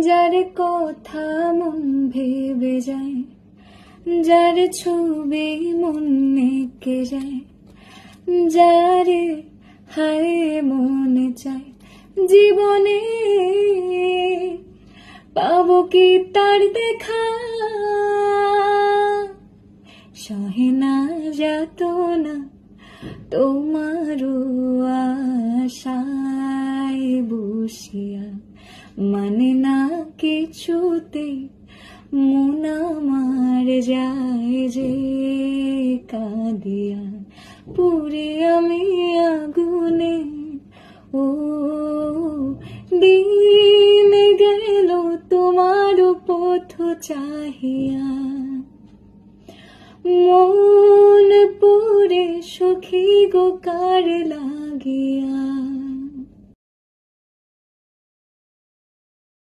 যার কথা মন ভেবে যায়, যার ছবি মন এঁকে যায়, যারে হায় মনে চায় জীবনে পাবো কি তার দেখা। সহে না যাতনা তোমারও আশায় বসিয়া, মানে না কিছুতে মন আমার যায় যে কাঁদিয়া। পুরে আমি আগুনে ও দিন গেল তোমার পথ চাহিয়া, মন পুরে সখী গো কার লাগিয়া।